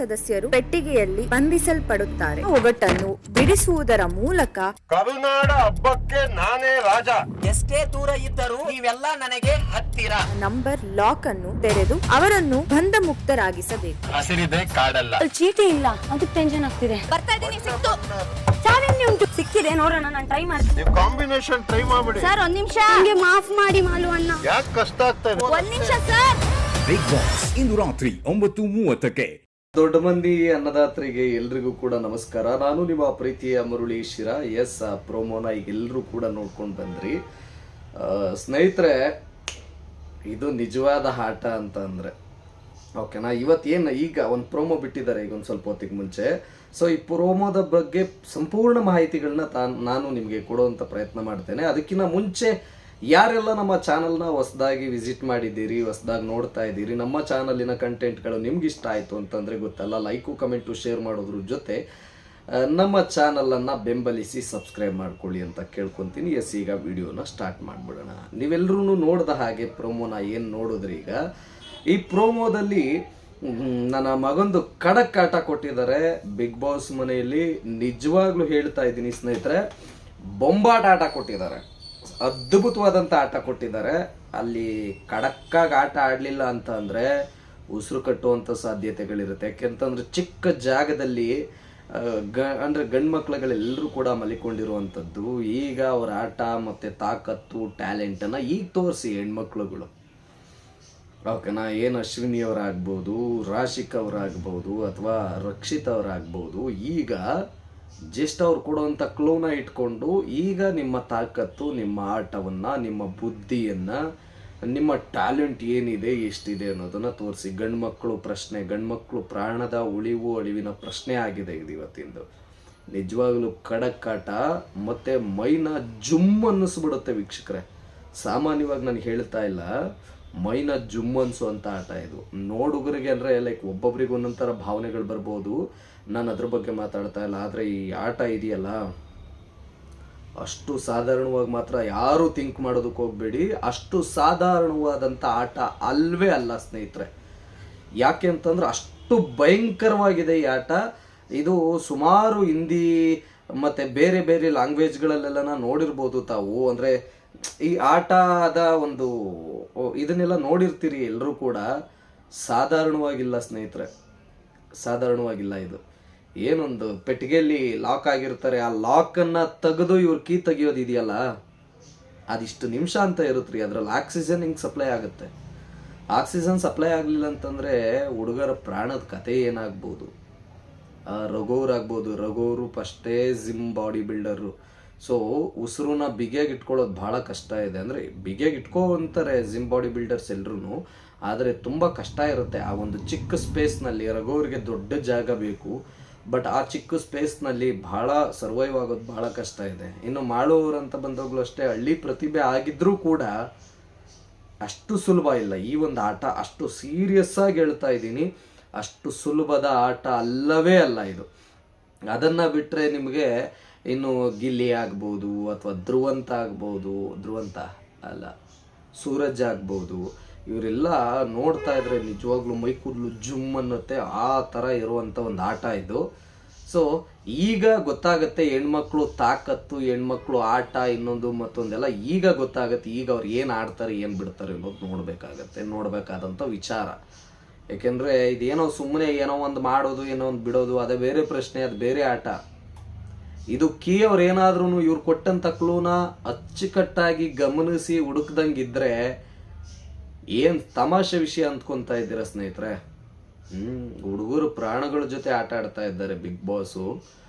ಸದಸ್ಯರು ಪೆಟ್ಟಿಗೆಯಲ್ಲಿ ಬಂಧಿಸಲ್ಪಡುತ್ತಾರೆ. ಒಗಟನ್ನು ಬಿಡಿಸುವುದರ ಮೂಲಕ ಕರುನಾಡ ಹಬ್ಬಕ್ಕೆ ನಾನೇ ರಾಜ. ಎಷ್ಟೇ ದೂರ ಇದ್ದರೂ ನೀವೆಲ್ಲ ನನಗೆ ಹತ್ತಿರ. ನಂಬರ್ ಲಾಕ್ ಅನ್ನು ತೆರೆದು ಅವರನ್ನು ಬಂಧ ಮುಕ್ತರಾಗಿಸಬೇಕು. ಹಸಿರಿದೆ ಕಾಡಲ್ಲ. ಚೀಟಿ ಇಲ್ಲ, ಅದಕ್ಕೆ ಟೆನ್ಷನ್ ಆಗ್ತಿದೆ. ಬರ್ತಾ ಇದ್ದೀನಿ, ಸಿಕ್ತು. ಚಾಲೆಂಜ್ ಉಂಟು, ಸಿಕ್ಕಿದೆ ನೋಡೋಣ, ನಾನು ಟ್ರೈ ಮಾಡ್ತೀನಿ. ನೀವು ಕಾಂಬಿನೇಷನ್ ಟ್ರೈ ಮಾಡ್ಬಿಡಿ. ಸರ್ ಒಂದ್ ನಿಮಿಷ, ಹಂಗೆ ಮಾಫ್ ಮಾಡಿ ಮಾಲು ಅಣ್ಣ. ಯಾಕೆ ಕಷ್ಟ ಆಗ್ತಾ ಇದೆ? ಒಂದ್ ನಿಮಿಷ ಸರ್. ಬಿಗ್ ಬಾಸ್ ಇಂದು ರಾತ್ರಿ 9:30ಕ್ಕೆ. ದೊಡ್ಡ ಮಂದಿ ಅನ್ನದಾತರಿಗೆ ಎಲ್ರಿಗೂ ಕೂಡ ನಮಸ್ಕಾರ. ನಾನು ನಿಮ್ಮ ಪ್ರೀತಿಯ ಮುರಳಿ ಶಿರಾ. ಎಸ್, ಪ್ರೋಮೋನ ಈಗ ಎಲ್ಲರೂ ಕೂಡ ನೋಡ್ಕೊಂಡು ಬಂದ್ರಿ. ಸ್ನೇಹಿತರೆ, ಇದು ನಿಜವಾದ ಆಟ ಅಂತ ಅಂದರೆ ಓಕೆನಾ. ಇವತ್ತೇನು ಈಗ ಒಂದು ಪ್ರೋಮೋ ಬಿಟ್ಟಿದ್ದಾರೆ ಈಗ ಒಂದು ಸ್ವಲ್ಪ ಹೊತ್ತಿಗೆ ಮುಂಚೆ. ಸೊ ಈ ಪ್ರೋಮೋದ ಬಗ್ಗೆ ಸಂಪೂರ್ಣ ಮಾಹಿತಿಗಳನ್ನ ನಾನು ನಿಮಗೆ ಕೊಡುವಂಥ ಪ್ರಯತ್ನ ಮಾಡ್ತೇನೆ. ಅದಕ್ಕಿಂತ ಮುಂಚೆ ಯಾರೆಲ್ಲ ನಮ್ಮ ಚಾನಲ್ನ ಹೊಸದಾಗಿ ವಿಸಿಟ್ ಮಾಡಿದ್ದೀರಿ, ಹೊಸದಾಗಿ ನೋಡ್ತಾ ಇದ್ದೀರಿ, ನಮ್ಮ ಚಾನಲಿನ ಕಂಟೆಂಟ್ಗಳು ನಿಮ್ಗೆ ಇಷ್ಟ ಆಯಿತು ಅಂತಂದರೆ ಗೊತ್ತಲ್ಲ, ಲೈಕು ಕಮೆಂಟು ಶೇರ್ ಮಾಡೋದ್ರ ಜೊತೆ ನಮ್ಮ ಚಾನಲನ್ನು ಬೆಂಬಲಿಸಿ ಸಬ್ಸ್ಕ್ರೈಬ್ ಮಾಡ್ಕೊಳ್ಳಿ ಅಂತ ಕೇಳ್ಕೊತೀನಿ. ಎಸ್, ಈಗ ವಿಡಿಯೋನ ಸ್ಟಾರ್ಟ್ ಮಾಡಿಬಿಡೋಣ. ನೀವೆಲ್ಲರೂ ನೋಡಿದ ಹಾಗೆ ಪ್ರೋಮೋನ ಏನು ನೋಡಿದ್ರಿ ಈಗ. ಈ ಪ್ರೋಮೋದಲ್ಲಿ ನನ್ನ ಮಗಂದು ಖಡಕ್ ಆಟ ಕೊಟ್ಟಿದ್ದಾರೆ ಬಿಗ್ ಬಾಸ್ ಮನೆಯಲ್ಲಿ. ನಿಜವಾಗ್ಲೂ ಹೇಳ್ತಾ ಇದ್ದೀನಿ ಸ್ನೇಹಿತರೆ, ಬೊಂಬಾಟ ಆಟ ಕೊಟ್ಟಿದ್ದಾರೆ, ಅದ್ಭುತವಾದಂಥ ಆಟ ಕೊಟ್ಟಿದ್ದಾರೆ. ಅಲ್ಲಿ ಖಡಕ್ಕಾಗಿ ಆಟ ಆಡಲಿಲ್ಲ ಅಂತ ಅಂದರೆ ಉಸಿರು ಕಟ್ಟುವಂಥ ಸಾಧ್ಯತೆಗಳಿರುತ್ತೆ. ಯಾಕೆಂತಂದರೆ ಚಿಕ್ಕ ಜಾಗದಲ್ಲಿ ಅಂದರೆ ಗಂಡು ಮಕ್ಕಳುಗಳೆಲ್ಲರೂ ಕೂಡ ಮಲಿಕೊಂಡಿರುವಂಥದ್ದು. ಈಗ ಅವರ ಆಟ ಮತ್ತು ತಾಕತ್ತು ಟ್ಯಾಲೆಂಟನ್ನು ಈಗ ತೋರಿಸಿ ಹೆಣ್ಮಕ್ಳುಗಳು ಓಕೆನಾ. ಏನು ಅಶ್ವಿನಿ ಅವರಾಗ್ಬೋದು, ರಾಶಿಕ್ ಅವರಾಗ್ಬೋದು, ಅಥವಾ ರಕ್ಷಿತ್ ಅವರಾಗ್ಬೋದು, ಈಗ ಜಸ್ಟ್ ಅವ್ರು ಕೊಡುವಂಥ ಕ್ಲೂನ ಇಟ್ಕೊಂಡು ಈಗ ನಿಮ್ಮ ತಾಕತ್ತು, ನಿಮ್ಮ ಆಟವನ್ನು, ನಿಮ್ಮ ಬುದ್ಧಿಯನ್ನು, ನಿಮ್ಮ ಟ್ಯಾಲೆಂಟ್ ಏನಿದೆ, ಎಷ್ಟಿದೆ ಅನ್ನೋದನ್ನು ತೋರಿಸಿ. ಗಂಡ್ಮಕ್ಳು ಪ್ರಶ್ನೆ, ಗಂಡ್ಮಕ್ಳು ಪ್ರಾಣದ ಉಳಿವು ಅಳಿವಿನ ಪ್ರಶ್ನೆ ಆಗಿದೆ ಇದು ಇವತ್ತಿಂದು. ನಿಜವಾಗ್ಲೂ ಖಡಕ್ ಆಟ, ಮತ್ತು ಮೈನ ಜುಮ್ ಅನ್ನಿಸ್ಬಿಡುತ್ತೆ ವೀಕ್ಷಕರೇ. ಸಾಮಾನ್ಯವಾಗಿ ನಾನು ಹೇಳ್ತಾ ಇಲ್ಲ, ಮೈನ ಜುಮ್ ಅನ್ಸುವಂಥ ಆಟ ಇದು. ನೋಡುಗರಿಗೆ ಅಂದರೆ ಲೈಕ್ ಒಬ್ಬೊಬ್ರಿಗೆ ಒಂದೊಂಥರ ಭಾವನೆಗಳು ಬರ್ಬೋದು, ನಾನು ಅದ್ರ ಬಗ್ಗೆ ಮಾತಾಡ್ತಾ ಇಲ್ಲ. ಆದರೆ ಈ ಆಟ ಇದೆಯಲ್ಲ, ಅಷ್ಟು ಸಾಧಾರಣವಾಗಿ ಮಾತ್ರ ಯಾರೂ ಥಿಂಕ್ ಮಾಡೋದಕ್ಕೆ ಹೋಗಬೇಡಿ. ಅಷ್ಟು ಸಾಧಾರಣವಾದಂಥ ಆಟ ಅಲ್ವೇ ಅಲ್ಲ ಸ್ನೇಹಿತರೆ. ಯಾಕೆ ಅಂತಂದ್ರೆ ಅಷ್ಟು ಭಯಂಕರವಾಗಿದೆ ಈ ಆಟ. ಇದು ಸುಮಾರು ಹಿಂದಿ ಮತ್ತು ಬೇರೆ ಬೇರೆ ಲ್ಯಾಂಗ್ವೇಜ್ಗಳಲ್ಲೆಲ್ಲ ನೋಡಿರ್ಬೋದು ತಾವು. ಅಂದರೆ ಈ ಆಟದ ಒಂದು ಇದನ್ನೆಲ್ಲ ನೋಡಿರ್ತೀರಿ ಎಲ್ಲರೂ ಕೂಡ. ಸಾಧಾರಣವಾಗಿಲ್ಲ ಸ್ನೇಹಿತರೆ, ಸಾಧಾರಣವಾಗಿಲ್ಲ ಇದು. ಏನೊಂದು ಪೆಟ್ಟಿಗೆಯಲ್ಲಿ ಲಾಕ್ ಆಗಿರ್ತಾರೆ, ಆ ಲಾಕನ್ನು ತೆಗೆದು ಇವ್ರು ಕೀ ತೆಗಿಯೋದು ಇದೆಯಲ್ಲ, ಅದಿಷ್ಟು ನಿಮಿಷ ಅಂತ ಇರುತ್ತೆ. ಅದರಲ್ಲಿ ಆಕ್ಸಿಜನ್ ಹಿಂಗೆ ಸಪ್ಲೈ ಆಗುತ್ತೆ. ಆಕ್ಸಿಜನ್ ಸಪ್ಲೈ ಆಗಲಿಲ್ಲ ಅಂತಂದರೆ ಹುಡುಗರ ಪ್ರಾಣದ ಕತೆ ಏನಾಗ್ಬೋದು. ರಘುವರಾಗ್ಬೋದು, ರಘುವರು ಫಸ್ಟೇ ಜಿಮ್ ಬಾಡಿ ಬಿಲ್ಡರು. ಸೊ ಉಸಿರನ್ನ ಬಿಗಿಯಾಗಿ ಇಟ್ಕೊಳ್ಳೋದು ಭಾಳ ಕಷ್ಟ ಇದೆ. ಅಂದರೆ ಬಿಗಿಯಾಗಿ ಇಟ್ಕೋ ಅಂತಾರೆ ಜಿಮ್ ಬಾಡಿ ಬಿಲ್ಡರ್ಸ್ ಎಲ್ಲರೂ, ಆದರೆ ತುಂಬ ಕಷ್ಟ ಇರುತ್ತೆ. ಆ ಒಂದು ಚಿಕ್ಕ ಸ್ಪೇಸ್ನಲ್ಲಿ ರಘುವರಿಗೆ ದೊಡ್ಡ ಜಾಗ ಬೇಕು, ಬಟ್ ಆ ಚಿಕ್ಕ ಸ್ಪೇಸ್ನಲ್ಲಿ ಭಾಳ ಸರ್ವೈವ್ ಆಗೋದು ಭಾಳ ಕಷ್ಟ ಇದೆ. ಇನ್ನು ಮಾಡೋರು ಅಂತ ಬಂದಾಗಲೂ ಅಷ್ಟೇ, ಹಳ್ಳಿ ಪ್ರತಿಭೆ ಆಗಿದ್ರೂ ಕೂಡ ಅಷ್ಟು ಸುಲಭ ಇಲ್ಲ ಈ ಒಂದು ಆಟ. ಅಷ್ಟು ಸೀರಿಯಸ್ ಆಗಿ ಹೇಳ್ತಾ ಇದ್ದೀನಿ, ಅಷ್ಟು ಸುಲಭದ ಆಟ ಅಲ್ಲವೇ ಅಲ್ಲ ಇದು. ಅದನ್ನು ಬಿಟ್ಟರೆ ನಿಮಗೆ ಇನ್ನು ಗಿಲ್ಲಿ ಆಗ್ಬೋದು, ಅಥವಾ ಧ್ರುವಂತ ಆಗ್ಬೋದು, ಧ್ರುವಂತ ಅಲ್ಲ ಸೂರಜ್ ಆಗ್ಬೋದು, ಇವರೆಲ್ಲ ನೋಡ್ತಾ ಇದ್ರೆ ನಿಜವಾಗ್ಲೂ ಮೈಕೂದಲು ಜುಮ್ ಅನ್ನುತ್ತೆ. ಆ ಥರ ಇರುವಂಥ ಒಂದು ಆಟ ಇದು. ಸೊ ಈಗ ಗೊತ್ತಾಗುತ್ತೆ ಹೆಣ್ಮಕ್ಳು ತಾಕತ್ತು, ಹೆಣ್ಮಕ್ಳು ಆಟ, ಇನ್ನೊಂದು ಮತ್ತೊಂದೆಲ್ಲ ಈಗ ಗೊತ್ತಾಗುತ್ತೆ. ಈಗ ಅವ್ರು ಏನು ಆಡ್ತಾರೆ, ಏನು ಬಿಡ್ತಾರೆ ಅನ್ನೋದು ನೋಡಬೇಕಾದಂಥ ವಿಚಾರ. ಯಾಕೆಂದರೆ ಇದೇನೋ ಸುಮ್ಮನೆ ಏನೋ ಒಂದು ಮಾಡೋದು, ಏನೋ ಒಂದು ಬಿಡೋದು, ಅದೇ ಬೇರೆ ಪ್ರಶ್ನೆ, ಅದು ಬೇರೆ ಆಟ. ಇದು ಕೀ ಅವ್ರು ಏನಾದ್ರೂ ಇವ್ರು ಕೊಟ್ಟಂಥ ಕ್ಲೂನ ಅಚ್ಚುಕಟ್ಟಾಗಿ ಗಮನಿಸಿ ಹುಡುಕ್ದಂಗಿದ್ರೆ ಏನು ತಮಾಷೆ ವಿಷಯ ಅಂದ್ಕೊತಾ ಇದ್ದೀರಾ ಸ್ನೇಹಿತರೆ. ಹುಡುಗರು ಪ್ರಾಣಗಳ ಜೊತೆ ಆಟ ಆಡ್ತಾ ಇದ್ದಾರೆ ಬಿಗ್ ಬಾಸು.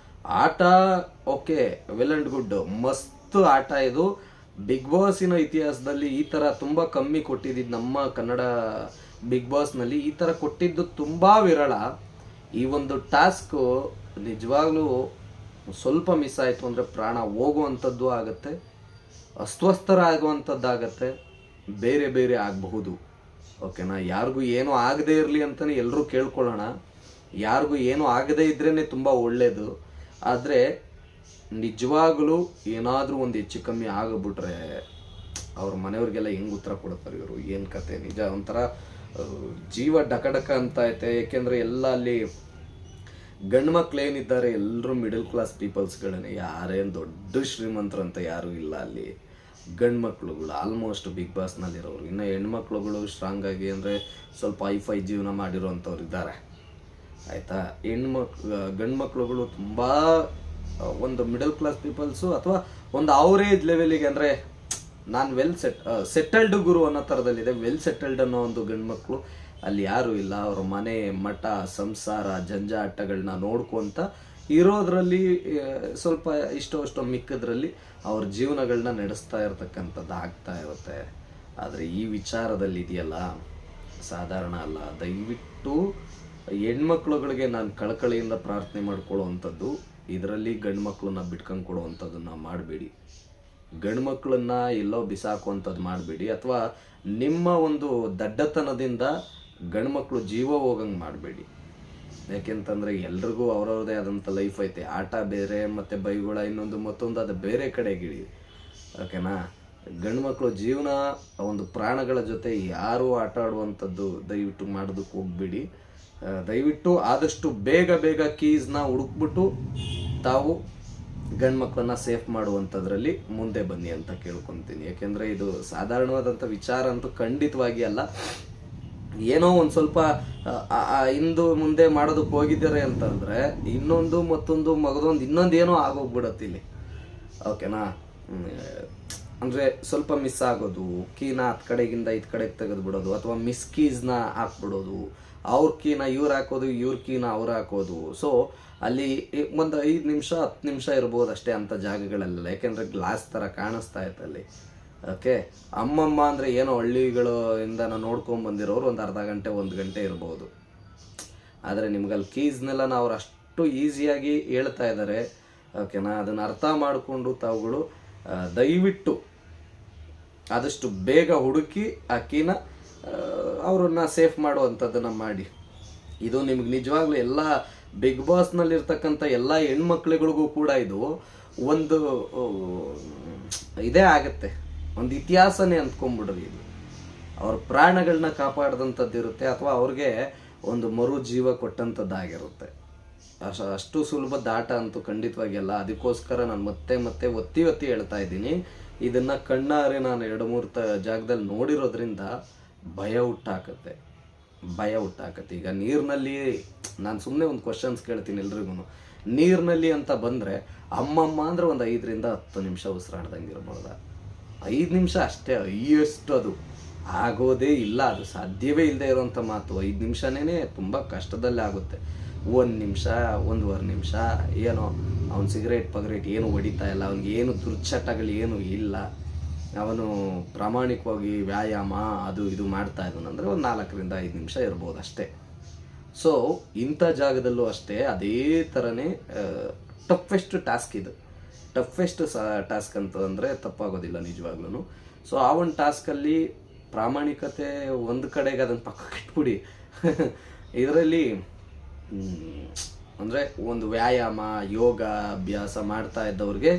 ಆಟ ಓಕೆ, ವೆಲ್ ಆ್ಯಂಡ್ ಗುಡ್, ಮಸ್ತ್ ಆಟ ಇದು. ಬಿಗ್ ಬಾಸಿನ ಇತಿಹಾಸದಲ್ಲಿ ಈ ಥರ ತುಂಬ ಕಮ್ಮಿ ಕೊಟ್ಟಿದ್ದು ನಮ್ಮ ಕನ್ನಡ ಬಿಗ್ ಬಾಸ್ನಲ್ಲಿ. ಈ ಥರ ಕೊಟ್ಟಿದ್ದು ತುಂಬ ವಿರಳ. ಈ ಒಂದು ಟಾಸ್ಕು ನಿಜವಾಗ್ಲೂ ಸ್ವಲ್ಪ ಮಿಸ್ ಆಯಿತು ಅಂದರೆ ಪ್ರಾಣ ಹೋಗುವಂಥದ್ದು ಆಗುತ್ತೆ, ಅಸ್ವಸ್ಥರಾಗುವಂಥದ್ದಾಗತ್ತೆ, ಬೇರೆ ಬೇರೆ ಆಗಬಹುದು ಓಕೆನಾ. ಯಾರಿಗೂ ಏನೂ ಆಗದೇ ಇರಲಿ ಅಂತಲೇ ಎಲ್ಲರೂ ಕೇಳ್ಕೊಳ್ಳೋಣ. ಯಾರಿಗೂ ಏನೂ ಆಗದೇ ಇದ್ರೇ ತುಂಬ ಒಳ್ಳೆಯದು. ಆದರೆ ನಿಜವಾಗಲೂ ಏನಾದರೂ ಒಂದು ಹೆಚ್ಚು ಕಮ್ಮಿ ಆಗಿಬಿಟ್ರೆ ಅವ್ರ ಮನೆಯವ್ರಿಗೆಲ್ಲ ಹೆಂಗೆ ಉತ್ತರ ಕೊಡ್ತಾರೆ ಇವರು, ಏನು ಕತೆ. ನಿಜ ಒಂಥರ ಜೀವ ಡಕ ಡಕ ಅಂತ ಐತೆ. ಏಕೆಂದರೆ ಎಲ್ಲ ಅಲ್ಲಿ ಗಂಡು ಮಕ್ಳು ಏನಿದ್ದಾರೆ ಎಲ್ಲರೂ ಮಿಡಲ್ ಕ್ಲಾಸ್ ಪೀಪಲ್ಸ್ಗಳೇ, ಯಾರೇನು ದೊಡ್ಡ ಶ್ರೀಮಂತರಂತ ಯಾರೂ ಇಲ್ಲ ಅಲ್ಲಿ. ಗಂಡು ಮಕ್ಳುಗಳು ಆಲ್ಮೋಸ್ಟ್ ಬಿಗ್ ಬಾಸ್ನಲ್ಲಿರೋರು. ಇನ್ನು ಹೆಣ್ಮಕ್ಳುಗಳು ಸ್ಟ್ರಾಂಗ್ ಆಗಿ ಅಂದರೆ ಸ್ವಲ್ಪ ಐಫೈ ಜೀವನ ಮಾಡಿರೋವಂಥವ್ರು ಇದ್ದಾರೆ ಆಯಿತಾ. ಗಂಡು ಮಕ್ಳುಗಳು ತುಂಬ ಒಂದು ಮಿಡಲ್ ಕ್ಲಾಸ್ ಪೀಪಲ್ಸು ಅಥವಾ ಒಂದು ಅವರೇಜ್ ಲೆವೆಲಿಗೆ, ಅಂದರೆ ನಾನು ಸೆಟಲ್ಡ್ ಗುರು ಅನ್ನೋ ಥರದಲ್ಲಿದೆ. ಸೆಟಲ್ಡ್ ಅನ್ನೋ ಒಂದು ಗಂಡು ಮಕ್ಕಳು ಅಲ್ಲಿ ಯಾರೂ ಇಲ್ಲ. ಅವ್ರ ಮನೆ ಮಠ ಸಂಸಾರ ಜಂಜಾಟಗಳನ್ನ ನೋಡ್ಕೊತ ಇರೋದ್ರಲ್ಲಿ ಸ್ವಲ್ಪ ಇಷ್ಟೋ ಮಿಕ್ಕದ್ರಲ್ಲಿ ಅವ್ರ ಜೀವನಗಳನ್ನ ನಡೆಸ್ತಾ ಇರ್ತಕ್ಕಂಥದ್ದು ಆಗ್ತಾ ಇರುತ್ತೆ. ಆದರೆ ಈ ವಿಚಾರದಲ್ಲಿ ಇದೆಯಲ್ಲ ಸಾಧಾರಣ ಅಲ್ಲ. ದಯವಿಟ್ಟು ಹೆಣ್ಮಕ್ಳುಗಳಿಗೆ ನಾನು ಕಳಕಳಿಯಿಂದ ಪ್ರಾರ್ಥನೆ ಮಾಡ್ಕೊಳ್ಳೋವಂಥದ್ದು, ಇದರಲ್ಲಿ ಗಂಡು ಮಕ್ಕಳನ್ನ ಬಿಟ್ಕೊಂಡು ಕೊಡುವಂಥದ್ದನ್ನು ಮಾಡಬೇಡಿ. ಗಂಡು ಮಕ್ಕಳನ್ನ ಎಲ್ಲೋ ಬಿಸಾಕುವಂಥದ್ದು ಮಾಡಬೇಡಿ, ಅಥವಾ ನಿಮ್ಮ ಒಂದು ದಡ್ಡತನದಿಂದ ಗಂಡು ಮಕ್ಕಳು ಜೀವ ಹೋಗಂಗೆ ಮಾಡಬೇಡಿ. ಯಾಕೆಂತಂದರೆ ಎಲ್ರಿಗೂ ಅವ್ರವ್ರದೇ ಆದಂಥ ಲೈಫ್ ಐತೆ. ಆಟ ಬೇರೆ ಮತ್ತು ಬೈಗುಳ ಮತ್ತೊಂದು ಅದು ಬೇರೆ ಕಡೆಗಿಡಿ, ಓಕೆನಾ. ಗಂಡು ಮಕ್ಕಳು ಜೀವನ ಒಂದು ಪ್ರಾಣಗಳ ಜೊತೆ ಯಾರೂ ಆಟ ಆಡುವಂಥದ್ದು ದಯವಿಟ್ಟು ಮಾಡೋದಕ್ಕೆ ಹೋಗ್ಬೇಡಿ. ದಯವಿಟ್ಟು ಆದಷ್ಟು ಬೇಗ ಕೀಸ್ನ ಹುಡುಕ್ಬಿಟ್ಟು ತಾವು ಗಂಡು ಮಕ್ಕಳನ್ನ ಸೇಫ್ ಮಾಡುವಂಥದ್ರಲ್ಲಿ ಮುಂದೆ ಬನ್ನಿ ಅಂತ ಕೇಳ್ಕೊತೀನಿ. ಯಾಕೆಂದರೆ ಇದು ಸಾಧಾರಣವಾದಂಥ ವಿಚಾರ ಅಂತೂ ಖಂಡಿತವಾಗಿ ಅಲ್ಲ. ಏನೋ ಒಂದು ಸ್ವಲ್ಪ ಹಿಂದು ಮುಂದೆ ಮಾಡೋದಕ್ಕೆ ಹೋಗಿದ್ದಾರೆ ಅಂತಂದರೆ ಇನ್ನೊಂದು ಇನ್ನೊಂದೇನೋ ಆಗೋಗ್ಬಿಡತ್ತೆ ಇಲ್ಲಿ, ಓಕೆನಾ. ಅಂದರೆ ಸ್ವಲ್ಪ ಮಿಸ್ ಆಗೋದು, ಕೀನ ಹತ್ತು ಕಡೆಗಿಂದ ಇದು ಕಡೆಗೆ ತೆಗೆದುಬಿಡೋದು, ಅಥವಾ ಮಿಸ್ ಕೀಸ್ನ ಹಾಕ್ಬಿಡೋದು, ಅವ್ರ ಕೀನ ಇವ್ರು ಹಾಕೋದು, ಇವ್ರ ಕೀನ ಅವ್ರು ಹಾಕೋದು. ಸೊ ಅಲ್ಲಿ ಒಂದು 5 ನಿಮಿಷ 10 ನಿಮಿಷ ಇರ್ಬೋದು ಅಷ್ಟೇ ಅಂಥ ಜಾಗಗಳೆಲ್ಲ. ಯಾಕೆಂದರೆ ಗ್ಲಾಸ್ ಥರ ಕಾಣಿಸ್ತಾ ಇತ್ತು ಅಲ್ಲಿ, ಓಕೆ. ಅಮ್ಮಮ್ಮ ಅಂದರೆ ಏನೋ ಹಳ್ಳಿಗಳಿಂದ ನೋಡ್ಕೊಂಬಂದಿರೋರು ಒಂದು ಅರ್ಧ ಗಂಟೆ 1 ಗಂಟೆ ಇರ್ಬೋದು. ಆದರೆ ನಿಮ್ಗಲ್ಲಿ ಕೀಸ್ನೆಲ್ಲ ಅವ್ರು ಅಷ್ಟು ಈಸಿಯಾಗಿ ಹೇಳ್ತಾ ಇದ್ದಾರೆ, ಓಕೆನಾ. ಅದನ್ನು ಅರ್ಥ ಮಾಡಿಕೊಂಡು ತಾವುಗಳು ದಯವಿಟ್ಟು ಆದಷ್ಟು ಬೇಗ ಹುಡುಕಿ ಆ ಕೀನ ಅವ್ರನ್ನ ಸೇಫ್ ಮಾಡುವಂಥದ್ದನ್ನು ಮಾಡಿ. ಇದು ನಿಮ್ಗೆ ನಿಜವಾಗ್ಲೂ ಎಲ್ಲ ಬಿಗ್ ಬಾಸ್ನಲ್ಲಿರ್ತಕ್ಕಂಥ ಎಲ್ಲ ಹೆಣ್ಮಕ್ಳುಗಳಿಗೂ ಕೂಡ ಇದು ಒಂದು ಇದೇ ಆಗುತ್ತೆ, ಒಂದು ಇತಿಹಾಸನೇ ಅಂದ್ಕೊಂಡ್ಬಿಡ್ರಿ. ಇದು ಅವ್ರ ಪ್ರಾಣಗಳನ್ನ ಕಾಪಾಡಿದಂಥದ್ದು ಇರುತ್ತೆ, ಅಥವಾ ಅವ್ರಿಗೆ ಒಂದು ಮರು ಜೀವ ಕೊಟ್ಟಂಥದ್ದಾಗಿರುತ್ತೆ. ಅಷ್ಟು ಸುಲಭದ ಆಟ ಅಂತೂ ಖಂಡಿತವಾಗಿ ಅಲ್ಲ. ಅದಕ್ಕೋಸ್ಕರ ನಾನು ಮತ್ತೆ ಒತ್ತಿ ಹೇಳ್ತಾ ಇದ್ದೀನಿ. ಇದನ್ನು ಕಣ್ಣಾರೆ ನಾನು 2-3 ಜಾಗದಲ್ಲಿ ನೋಡಿರೋದ್ರಿಂದ ಭಯ ಹುಟ್ಟಾಕತ್ತೆ. ಈಗ ನೀರಿನಲ್ಲಿ ನಾನು ಸುಮ್ಮನೆ ಒಂದು ಕ್ವಶನ್ಸ್ ಕೇಳ್ತೀನಿ ಎಲ್ರಿಗೂ. ನೀರಿನಲ್ಲಿ ಅಂತ ಬಂದರೆ ಅಮ್ಮಮ್ಮ ಅಂದರೆ ಒಂದು 5-10 ನಿಮಿಷ ಉಸಿರಾಡ್ದಂಗೆ ಇರ್ಬೋದ? 5 ನಿಮಿಷ ಅಷ್ಟೇ, ಹೈಯೆಸ್ಟ್. ಅದು ಆಗೋದೇ ಇಲ್ಲ, ಅದು ಸಾಧ್ಯವೇ ಇಲ್ಲದೆ ಇರೋವಂಥ ಮಾತು. 5 ನಿಮಿಷನೇ ತುಂಬ ಕಷ್ಟದಲ್ಲೇ ಆಗುತ್ತೆ. 1 ನಿಮಿಷ 1.5 ನಿಮಿಷ ಏನೋ ಅವನು ಸಿಗರೇಟ್ ಏನು ಹೊಡಿತಾ ಇಲ್ಲ, ಅವ್ನಿಗೆ ಏನು ದುರ್ಚಟಗಳು ಏನು ಇಲ್ಲ, ಅವನು ಪ್ರಾಮಾಣಿಕವಾಗಿ ವ್ಯಾಯಾಮ ಅದು ಇದು ಮಾಡ್ತಾ ಇದ್ದಾನಂದರೆ ಒಂದು 4-5 ನಿಮಿಷ ಇರ್ಬೋದು ಅಷ್ಟೇ. ಸೊ ಇಂಥ ಜಾಗದಲ್ಲೂ ಅಷ್ಟೇ ಅದೇ ಥರನೇ ಟಫೆಸ್ಟ್ ಟಾಸ್ಕ್ ಇದು. ಟಫೆಸ್ಟ್ ಟಾಸ್ಕ್ ಅಂತ ಅಂದರೆ ತಪ್ಪಾಗೋದಿಲ್ಲ ನಿಜವಾಗ್ಲೂ. ಸೊ ಆ ಒಂದು ಟಾಸ್ಕಲ್ಲಿ ಪ್ರಾಮಾಣಿಕತೆ ಒಂದು ಕಡೆಗೆ ಅದನ್ನು ಪಕ್ಕಕ್ಕೆ ಇಟ್ಬಿಡಿ. ಇದರಲ್ಲಿ ಅಂದರೆ ಒಂದು ವ್ಯಾಯಾಮ ಯೋಗ ಅಭ್ಯಾಸ ಮಾಡ್ತಾ ಇದ್ದವ್ರಿಗೆ